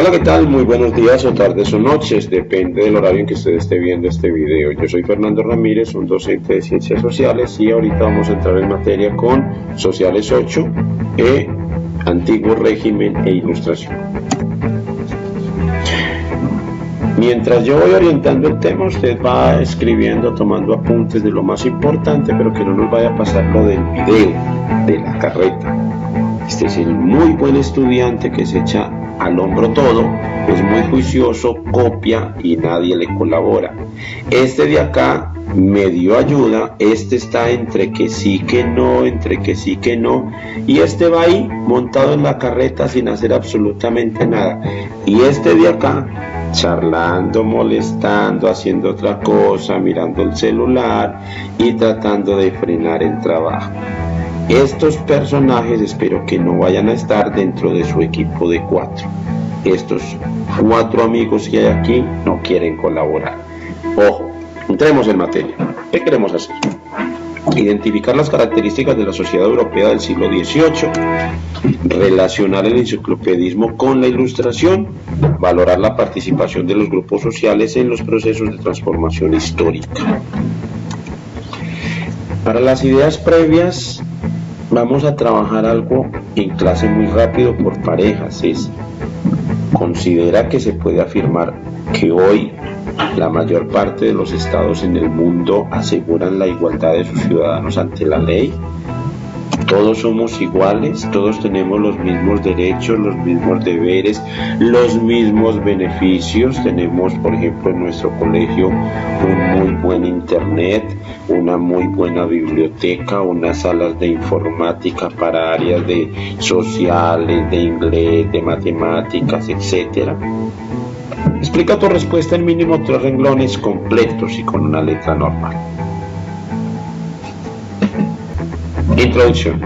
Hola, ¿qué tal? Muy buenos días o tardes o noches, depende del horario en que usted esté viendo este video. Yo soy Fernando Ramírez, un docente de Ciencias Sociales y ahorita vamos a entrar en materia con Sociales 8, Antiguo Régimen e Ilustración. Mientras yo voy orientando el tema, usted va escribiendo, tomando apuntes de lo más importante, pero que no nos vaya a pasar lo del video, de la carreta. Este es el muy buen estudiante que se echa al hombro todo, es muy juicioso, copia y nadie le colabora. Este de acá me dio ayuda, este está entre que sí que no, entre que sí que no, y este va ahí montado en la carreta sin hacer absolutamente nada. Y este de acá charlando, molestando, haciendo otra cosa, mirando el celular y tratando de frenar el trabajo. Estos personajes espero que no vayan a estar dentro de su equipo de 4. Estos 4 amigos que hay aquí no quieren colaborar. Ojo, entremos en materia. ¿Qué queremos hacer? Identificar las características de la sociedad europea del siglo XVIII, relacionar el enciclopedismo con la ilustración, valorar la participación de los grupos sociales en los procesos de transformación histórica. Para las ideas previas vamos a trabajar algo en clase muy rápido por parejas. Considera que se puede afirmar que hoy la mayor parte de los estados en el mundo aseguran la igualdad de sus ciudadanos ante la ley. Todos somos iguales, todos tenemos los mismos derechos, los mismos deberes, los mismos beneficios. Tenemos, por ejemplo, en nuestro colegio un muy buen internet, una muy buena biblioteca, unas salas de informática para áreas de sociales, de inglés, de matemáticas, etc. Explica tu respuesta en mínimo 3 renglones completos y con una letra normal. Introducción.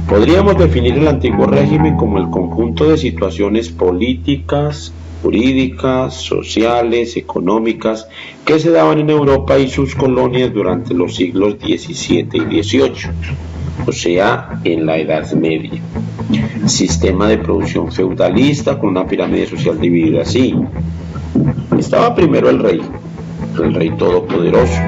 Podríamos definir el antiguo régimen como el conjunto de situaciones políticas, jurídicas, sociales, económicas que se daban en Europa y sus colonias durante los siglos XVII y XVIII, o sea, en la Edad Media. Sistema de producción feudalista con una pirámide social dividida así. Estaba primero el rey todopoderoso.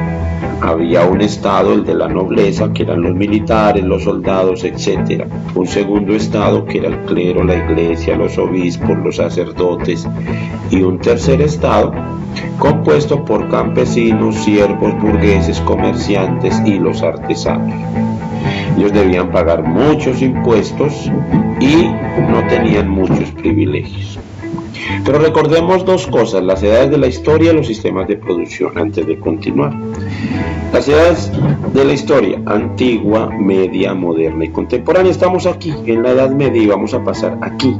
Había un estado, el de la nobleza, que eran los militares, los soldados, etc. Un segundo estado, que era el clero, la iglesia, los obispos, los sacerdotes. Y un tercer estado, compuesto por campesinos, siervos, burgueses, comerciantes y los artesanos. Ellos debían pagar muchos impuestos y no tenían muchos privilegios. Pero recordemos 2 cosas, las edades de la historia y los sistemas de producción, antes de continuar. Las edades de la historia, antigua, media, moderna y contemporánea. Estamos aquí, en la Edad Media, y vamos a pasar aquí,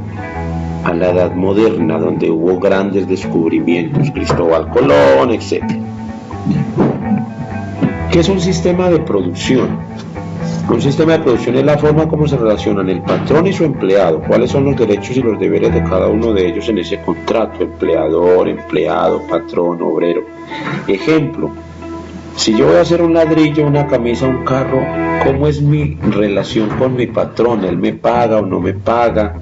a la Edad Moderna, donde hubo grandes descubrimientos, Cristóbal Colón, etc. ¿Qué es un sistema de producción? Un sistema de producción es la forma como se relacionan el patrón y su empleado, cuáles son los derechos y los deberes de cada uno de ellos en ese contrato, empleador, empleado, patrón, obrero. Ejemplo, si yo voy a hacer un ladrillo, una camisa, un carro, ¿cómo es mi relación con mi patrón? ¿Él me paga o no me paga?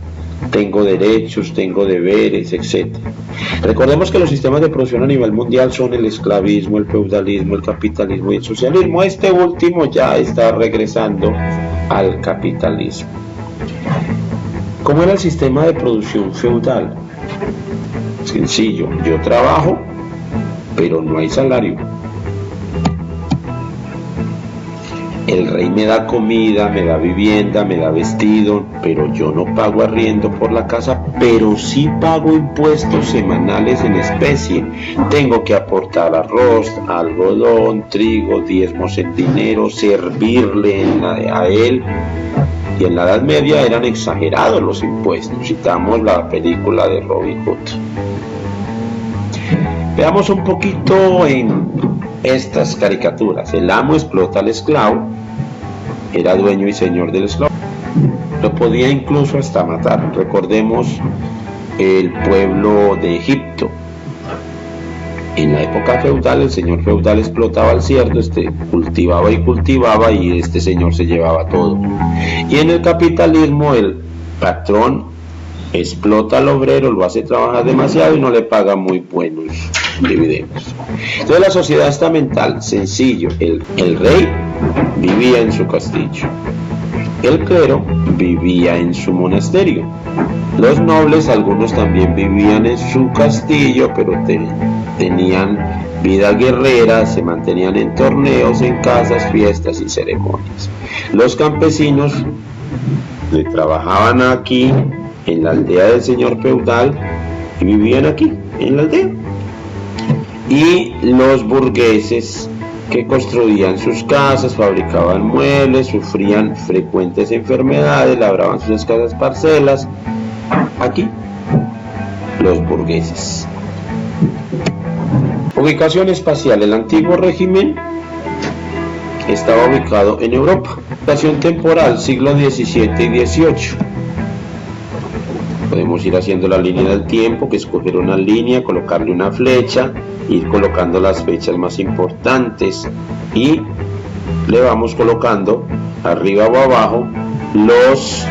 Tengo derechos, tengo deberes, etc. Recordemos que los sistemas de producción a nivel mundial son el esclavismo, el feudalismo, el capitalismo y el socialismo. Este último ya está regresando al capitalismo. ¿Cómo era el sistema de producción feudal? Sencillo, yo trabajo, pero no hay salario. El rey me da comida, me da vivienda, me da vestido, pero yo no pago arriendo por la casa, pero sí pago impuestos semanales en especie. Tengo que aportar arroz, algodón, trigo, diezmos en dinero, servirle a él. Y en la Edad Media eran exagerados los impuestos. Citamos la película de Robin Hood. Veamos un poquito en estas caricaturas. El amo explota al esclavo, era dueño y señor del esclavo, lo podía incluso hasta matar. Recordemos el pueblo de Egipto. En la época feudal, el señor feudal explotaba al cerdo, cultivaba y este señor se llevaba todo. Y en el capitalismo, el patrón explota al obrero, lo hace trabajar demasiado y no le paga muy buenos dividendos. Entonces la sociedad estamental, sencillo, el rey vivía en su castillo, el clero vivía en su monasterio, los nobles, algunos también vivían en su castillo, pero tenían vida guerrera, se mantenían en torneos, en casas, fiestas y ceremonias. Los campesinos trabajaban aquí en la aldea del señor feudal y vivían aquí en la aldea. Y los burgueses, que construían sus casas, fabricaban muebles, sufrían frecuentes enfermedades, labraban sus escasas parcelas. Aquí, los burgueses. Ubicación espacial. El antiguo régimen estaba ubicado en Europa. Ubicación temporal, siglo XVII y XVIII. Podemos ir haciendo la línea del tiempo, que escoger una línea, colocarle una flecha, ir colocando las fechas más importantes y le vamos colocando arriba o abajo los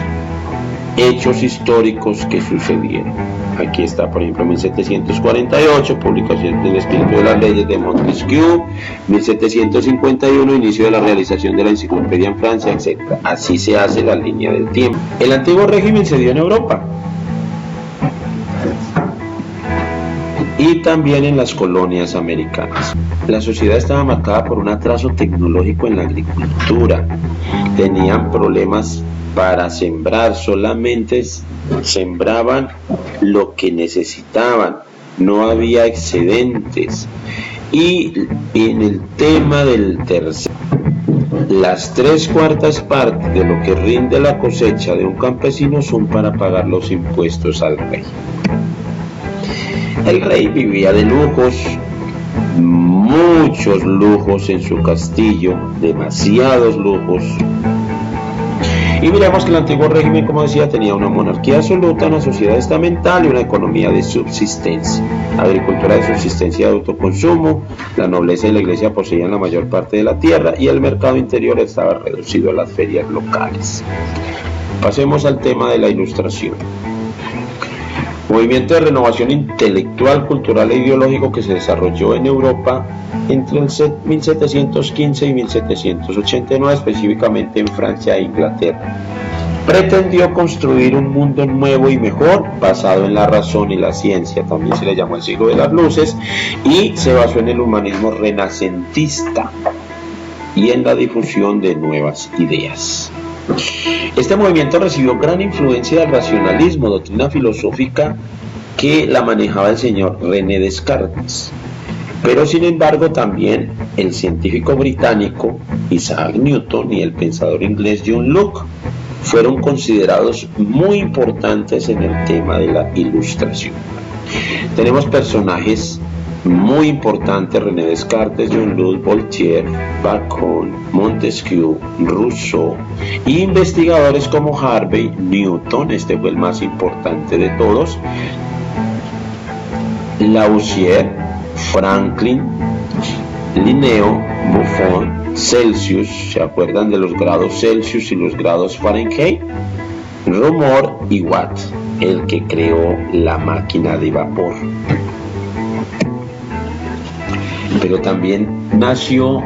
hechos históricos que sucedieron. Aquí está, por ejemplo, 1748, publicación del Espíritu de las Leyes de Montesquieu, 1751, inicio de la realización de la enciclopedia en Francia, etc. Así se hace la línea del tiempo. El antiguo régimen se dio en Europa y también en las colonias americanas. La sociedad estaba marcada por un atraso tecnológico en la agricultura. Tenían problemas para sembrar, solamente sembraban lo que necesitaban, no había excedentes. Y en el tema del tercer, las 3/4 partes de lo que rinde la cosecha de un campesino son para pagar los impuestos al rey. El rey vivía de lujos, muchos lujos en su castillo, demasiados lujos. Y miremos que el antiguo régimen, como decía, tenía una monarquía absoluta, una sociedad estamental y una economía de subsistencia, agricultura de subsistencia de autoconsumo, la nobleza y la iglesia poseían la mayor parte de la tierra y el mercado interior estaba reducido a las ferias locales. Pasemos al tema de la Ilustración. Movimiento de renovación intelectual, cultural e ideológico que se desarrolló en Europa entre el 1715 y 1789, específicamente en Francia e Inglaterra. Pretendió construir un mundo nuevo y mejor, basado en la razón y la ciencia, también se le llamó el siglo de las luces, y se basó en el humanismo renacentista y en la difusión de nuevas ideas. Este movimiento recibió gran influencia del racionalismo, doctrina filosófica que la manejaba el señor René Descartes, pero sin embargo también el científico británico Isaac Newton y el pensador inglés John Locke fueron considerados muy importantes en el tema de la Ilustración. Tenemos personajes muy importantes: René Descartes, John Locke, Voltaire, Bacon, Montesquieu, Rousseau, y investigadores como Harvey, Newton, este fue el más importante de todos, Lavoisier, Franklin, Linneo, Buffon, Celsius, ¿se acuerdan de los grados Celsius y los grados Fahrenheit? Reaumur y Watt, el que creó la máquina de vapor. Pero también nació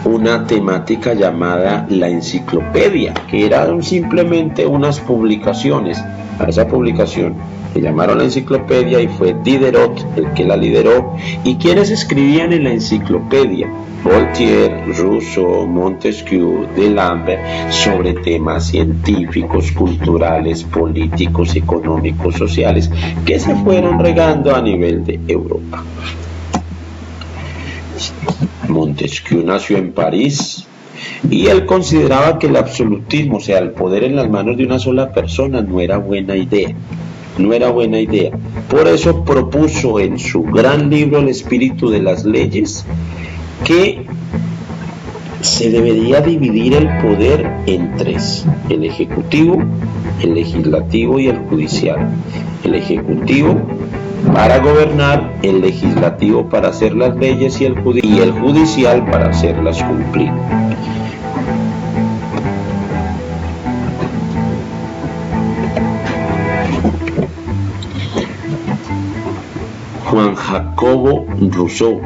una temática llamada la enciclopedia, que eran simplemente unas publicaciones. A esa publicación le llamaron la enciclopedia y fue Diderot el que la lideró. ¿Y quiénes escribían en la enciclopedia? Voltaire, Rousseau, Montesquieu, D'Alembert, sobre temas científicos, culturales, políticos, económicos, sociales, que se fueron regando a nivel de Europa. Montesquieu nació en París y él consideraba que el absolutismo, o sea, el poder en las manos de una sola persona, no era buena idea. No era buena idea. Por eso propuso en su gran libro El Espíritu de las Leyes que se debería dividir el poder en tres: el ejecutivo, el legislativo y el judicial. El ejecutivo para gobernar, el legislativo para hacer las leyes y el judicial para hacerlas cumplir. Juan Jacobo Rousseau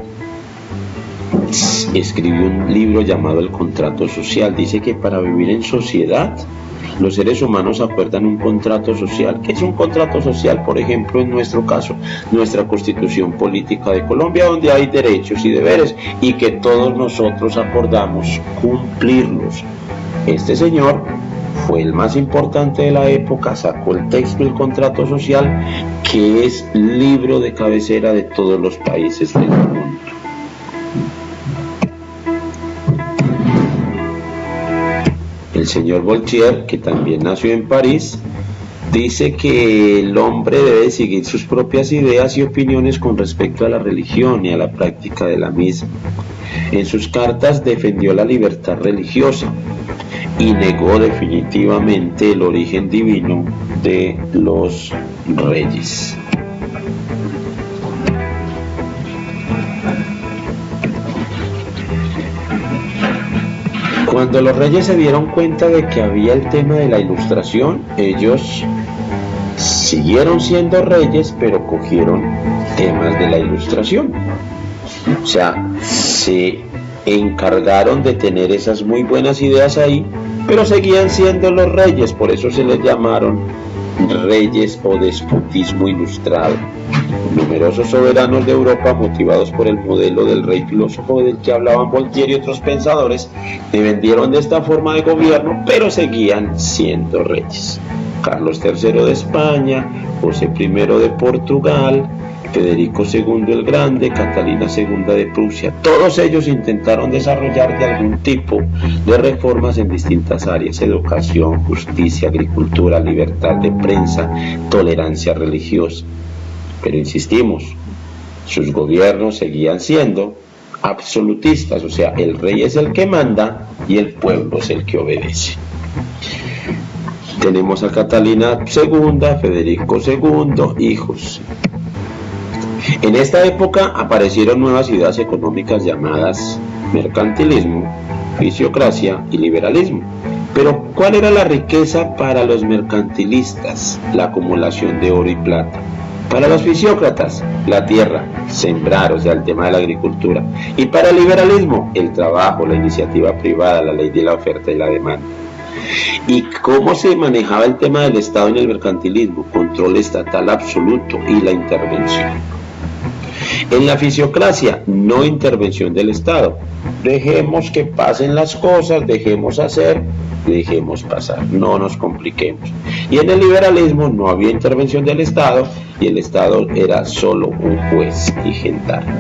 escribió un libro llamado El contrato social. Dice que para vivir en sociedad los seres humanos acuerdan un contrato social. ¿Qué es un contrato social? Por ejemplo, en nuestro caso, nuestra Constitución Política de Colombia, donde hay derechos y deberes y que todos nosotros acordamos cumplirlos. Este señor fue el más importante de la época, sacó el texto del contrato social, que es libro de cabecera de todos los países del mundo. El señor Voltaire, que también nació en París, dice que el hombre debe seguir sus propias ideas y opiniones con respecto a la religión y a la práctica de la misma. En sus cartas defendió la libertad religiosa y negó definitivamente el origen divino de los reyes. Cuando los reyes se dieron cuenta de que había el tema de la ilustración, ellos siguieron siendo reyes, pero cogieron temas de la ilustración. O sea, se encargaron de tener esas muy buenas ideas ahí, pero seguían siendo los reyes, por eso se les llamaron reyes o despotismo ilustrado. Numerosos soberanos de Europa, motivados por el modelo del rey filósofo del que hablaban Voltaire y otros pensadores, defendieron de esta forma de gobierno, pero seguían siendo reyes. Carlos III de España, José I de Portugal, Federico II el Grande, Catalina II de Prusia, todos ellos intentaron desarrollar de algún tipo de reformas en distintas áreas: educación, justicia, agricultura, libertad de prensa, tolerancia religiosa. Pero insistimos, sus gobiernos seguían siendo absolutistas, o sea, el rey es el que manda y el pueblo es el que obedece. Tenemos a Catalina II, Federico II, hijos. En esta época aparecieron nuevas ideas económicas llamadas mercantilismo, fisiocracia y liberalismo. Pero ¿cuál era la riqueza para los mercantilistas? La acumulación de oro y plata. Para los fisiócratas, la tierra, sembrar, o sea, el tema de la agricultura. Y para el liberalismo, el trabajo, la iniciativa privada, la ley de la oferta y la demanda. ¿Y cómo se manejaba el tema del Estado en el mercantilismo? Control estatal absoluto y la intervención. En la fisiocracia, no intervención del Estado. Dejemos que pasen las cosas, dejemos hacer, dejemos pasar, no nos compliquemos. Y en el liberalismo no había intervención del Estado y el Estado era solo un juez y gendarme.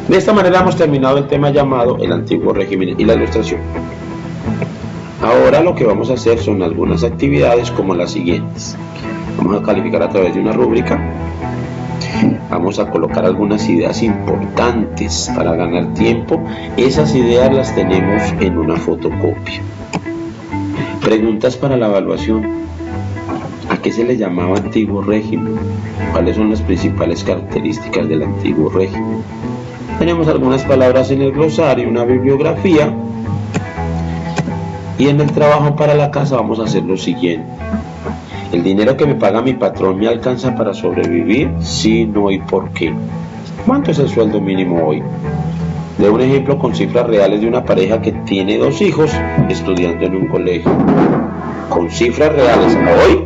De esta manera hemos terminado el tema llamado el antiguo régimen y la ilustración. Ahora lo que vamos a hacer son algunas actividades como las siguientes. Vamos a calificar a través de una rúbrica. Vamos a colocar algunas ideas importantes para ganar tiempo. Esas ideas las tenemos en una fotocopia. Preguntas para la evaluación. ¿A qué se le llamaba antiguo régimen? ¿Cuáles son las principales características del antiguo régimen? Tenemos algunas palabras en el glosario, una bibliografía. Y en el trabajo para la casa vamos a hacer lo siguiente. ¿El dinero que me paga mi patrón me alcanza para sobrevivir? Sí, no y por qué. ¿Cuánto es el sueldo mínimo hoy? De un ejemplo con cifras reales de una pareja que tiene 2 hijos estudiando en un colegio. Con cifras reales hoy,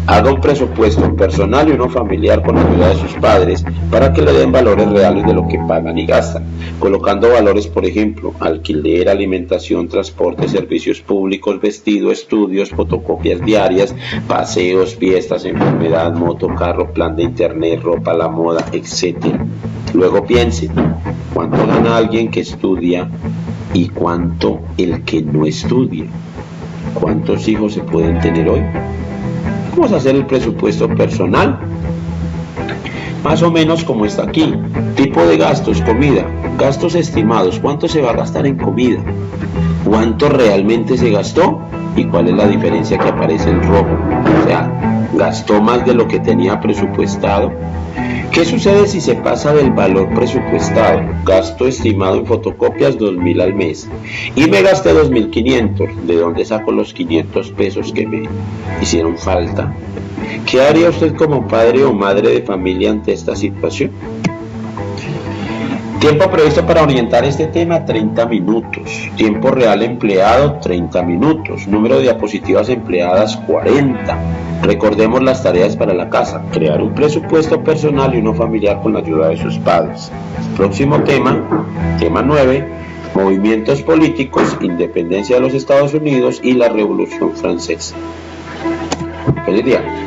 haga un presupuesto personal y uno familiar con la ayuda de sus padres para que le den valores reales de lo que pagan y gastan, colocando valores, por ejemplo, alquiler, alimentación, transporte, servicios públicos, vestido, estudios, fotocopias diarias, paseos, fiestas, enfermedad, moto, carro, plan de internet, ropa, la moda, etc. Luego piense, ¿cuánto gana alguien que estudia y cuánto el que no estudia? ¿Cuántos hijos se pueden tener hoy? Vamos a hacer el presupuesto personal, más o menos como está aquí. Tipo de gastos, comida, gastos estimados, ¿cuánto se va a gastar en comida? ¿Cuánto realmente se gastó? ¿Y cuál es la diferencia que aparece en rojo? O sea, ¿Gastó más de lo que tenía presupuestado? ¿Qué sucede si se pasa del valor presupuestado? Gasto estimado en fotocopias 2.000 al mes y me gasté 2.500. ¿De dónde saco los 500 pesos que me hicieron falta? ¿Qué haría usted como padre o madre de familia ante esta situación? Tiempo previsto para orientar este tema, 30 minutos. Tiempo real empleado, 30 minutos. Número de diapositivas empleadas, 40. Recordemos las tareas para la casa. Crear un presupuesto personal y uno familiar con la ayuda de sus padres. Próximo tema, tema 9. Movimientos políticos, independencia de los Estados Unidos y la Revolución Francesa. Feliz día.